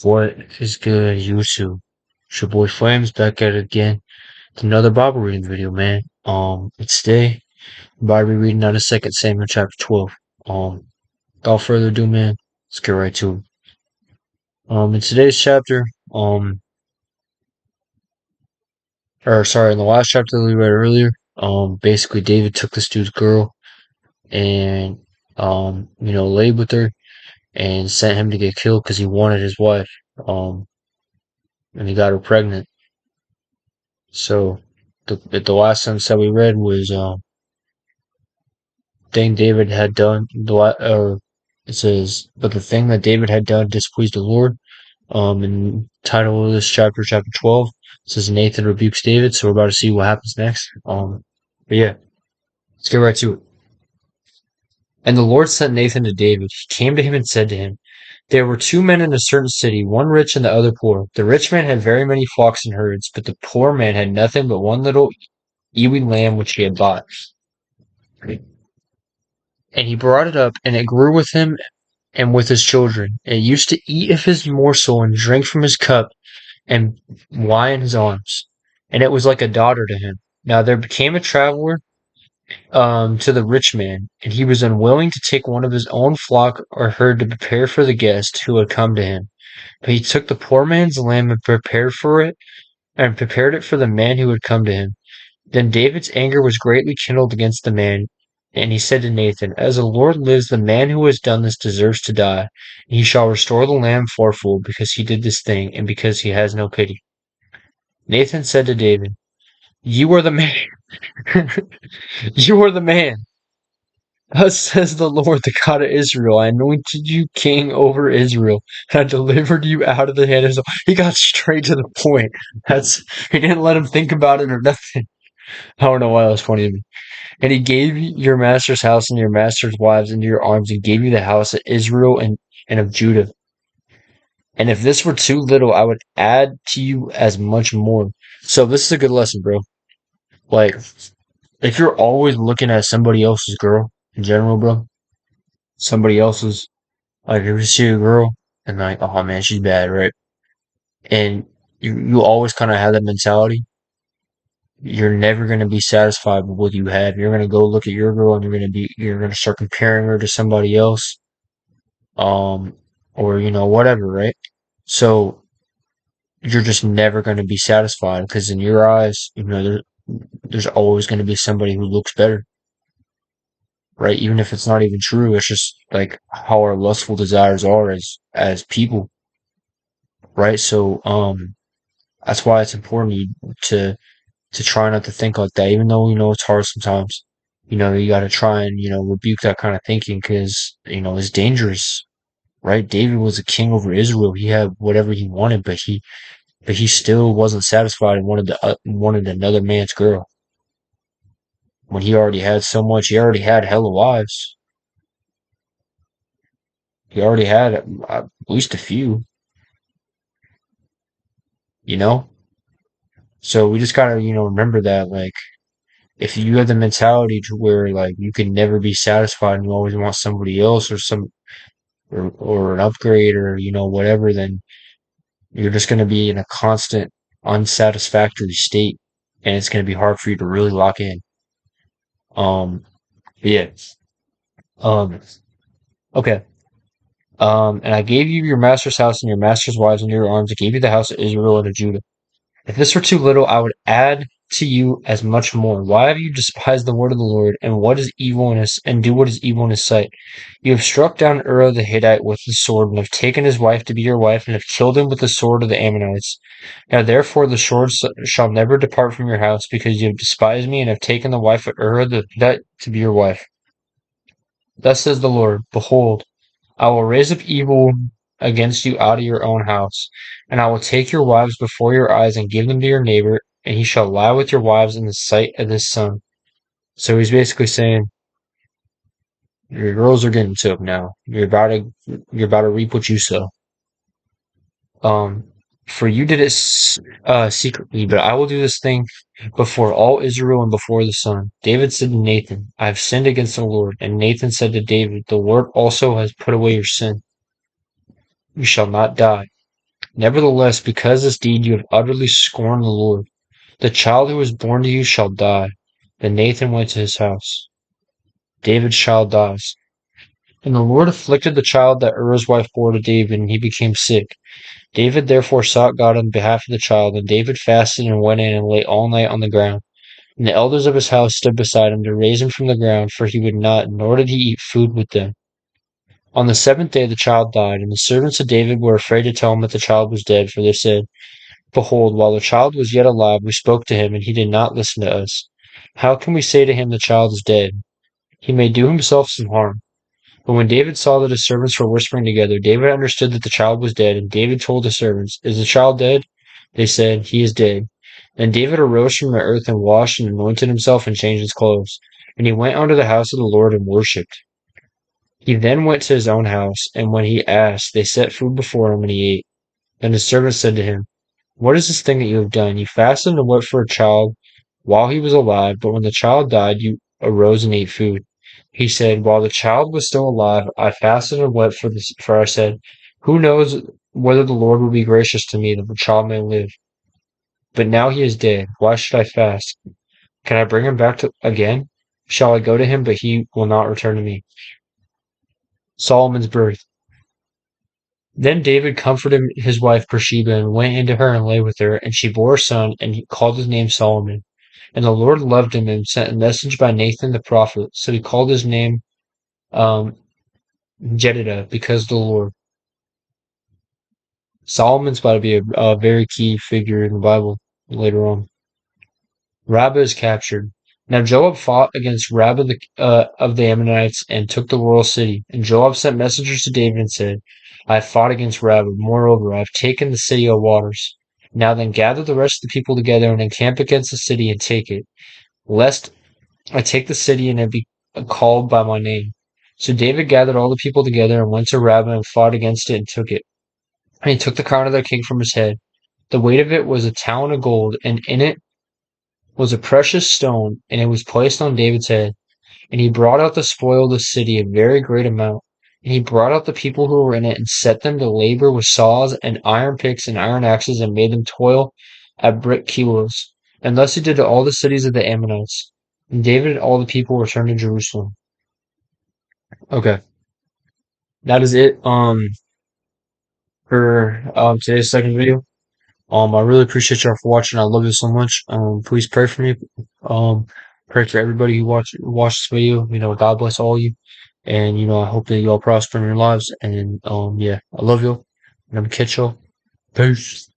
What is good, YouTube? It's your boy Flames back at it again with another Bible reading video, man. It's today. I'm about to be reading out of 2 Samuel chapter 12. Without further ado, man, let's get right to it. In today's chapter, in the last chapter that we read earlier, basically David took this dude's girl and, laid with her and sent him to get killed because he wanted his wife. And he got her pregnant. So the last sentence that we read was thing David had done. It says, but the thing that David had done displeased the Lord. And title of this chapter, chapter 12, says Nathan rebukes David. So we're about to see what happens next. But yeah, let's get right to it. And the Lord sent Nathan to David. He came to him and said to him, there were two men in a certain city, one rich and the other poor. The rich man had very many flocks and herds, but the poor man had nothing but one little ewing lamb which he had bought. And he brought it up, and it grew with him and with his children. And it used to eat of his morsel and drink from his cup and lie in his arms. And it was like a daughter to him. Now there became a traveler to the rich man, and he was unwilling to take one of his own flock or herd to prepare for the guest who had come to him. But he took the poor man's lamb and prepared it for the man who had come to him. Then David's anger was greatly kindled against the man, and he said to Nathan, as the Lord lives, the man who has done this deserves to die. And he shall restore the lamb fourfold, because he did this thing, and because he has no pity. Nathan said to David, you are the man. You are the man. Thus says the Lord, the God of Israel, I anointed you king over Israel, and I delivered you out of the hand of Saul. He got straight to the point. He didn't let him think about it or nothing. I don't know why that was funny to me. And he gave your master's house and your master's wives into your arms, and gave you the house of Israel and of Judah. And if this were too little, I would add to you as much more. So this is a good lesson, bro. Like, if you're always looking at somebody else's girl in general, bro, somebody else's, like, if you see a girl and like, oh man, she's bad, right? And you always kind of have that mentality. You're never going to be satisfied with what you have. You're going to go look at your girl and you're going to start comparing her to somebody else. Um, or, whatever, right? So you're just never going to be satisfied because in your eyes, there's always going to be somebody who looks better, right? Even if it's not even true, it's just like how our lustful desires are as people, right? So, that's why it's important to try not to think like that, even though, it's hard sometimes. You got to try and, rebuke that kind of thinking because, it's dangerous, right? David was a king over Israel. He had whatever he wanted, but he still wasn't satisfied and wanted another man's girl. When he already had so much, he already had hella wives. He already had at least a few, you know? So we just gotta, remember that, like, if you have the mentality to where, like, you can never be satisfied and you always want somebody else or an upgrade or, whatever, then you're just gonna be in a constant unsatisfactory state and it's gonna be hard for you to really lock in. Um, yeah. Um, okay. And I gave you your master's house and your master's wives into your arms. I gave you the house of Israel and of Judah. If this were too little, I would add to you as much more. Why have you despised the word of the Lord, and do what is evil in his sight? You have struck down Uriah the Hittite with the sword, and have taken his wife to be your wife, and have killed him with the sword of the Ammonites. Now therefore the sword shall never depart from your house, because you have despised me, and have taken the wife of Uriah the Hittite to be your wife. Thus says the Lord, behold, I will raise up evil against you out of your own house, and I will take your wives before your eyes and give them to your neighbor, and he shall lie with your wives in the sight of his son. So he's basically saying, your girls are getting took now. You're about to reap what you sow. Um, for you did it secretly, but I will do this thing before all Israel and before the sun. David said to Nathan, I have sinned against the Lord. And Nathan said to David, the Lord also has put away your sin. You shall not die. Nevertheless, because this deed you have utterly scorned the Lord, the child who was born to you shall die. Then Nathan went to his house. David's child dies. And the Lord afflicted the child that Uriah's wife bore to David, and he became sick. David therefore sought God on behalf of the child, and David fasted and went in and lay all night on the ground. And the elders of his house stood beside him to raise him from the ground, for he would not, nor did he eat food with them. On the seventh day the child died, and the servants of David were afraid to tell him that the child was dead, for they said, Behold, while the child was yet alive, we spoke to him, and he did not listen to us. How can we say to him, The child is dead? He may do himself some harm. But when David saw that his servants were whispering together, David understood that the child was dead, and David told his servants, Is the child dead? They said, He is dead. Then David arose from the earth and washed and anointed himself and changed his clothes. And he went unto the house of the Lord and worshipped. He then went to his own house, and when he asked, they set food before him, and he ate. Then his servants said to him, What is this thing that you have done? You fasted and wept for a child while he was alive, but when the child died, you arose and ate food. He said, While the child was still alive, I fasted and wept for I said, Who knows whether the Lord will be gracious to me that the child may live? But now he is dead. Why should I fast? Can I bring him back again? Shall I go to him, but he will not return to me? Solomon's birth. Then David comforted his wife Bathsheba and went into her and lay with her, and she bore a son, and he called his name Solomon. And the Lord loved him and sent a message by Nathan the prophet, so he called his name um, Jedidah, because of the Lord. Solomon's about to be a very key figure in the Bible later on. Rabbah is captured. Now Joab fought against Rabbah of the Ammonites and took the royal city. And Joab sent messengers to David and said, I have fought against Rabbah. Moreover, I have taken the city of waters. Now then gather the rest of the people together and encamp against the city and take it, lest I take the city and it be called by my name. So David gathered all the people together and went to Rabbah and fought against it and took it. And he took the crown of their king from his head. The weight of it was a talent of gold, and in it was a precious stone, and it was placed on David's head. And he brought out the spoil of the city, a very great amount. And he brought out the people who were in it, and set them to labor with saws and iron picks and iron axes, and made them toil at brick kilos. And thus he did to all the cities of the Ammonites. And David and all the people returned to Jerusalem. Okay, that is it. For today's second video. I really appreciate y'all for watching. I love you so much. Please pray for me. Um, Pray for everybody who watch this video. God bless all of you. And, I hope that you all prosper in your lives. And, yeah, I love you. And I'm gonna catch y'all. Peace.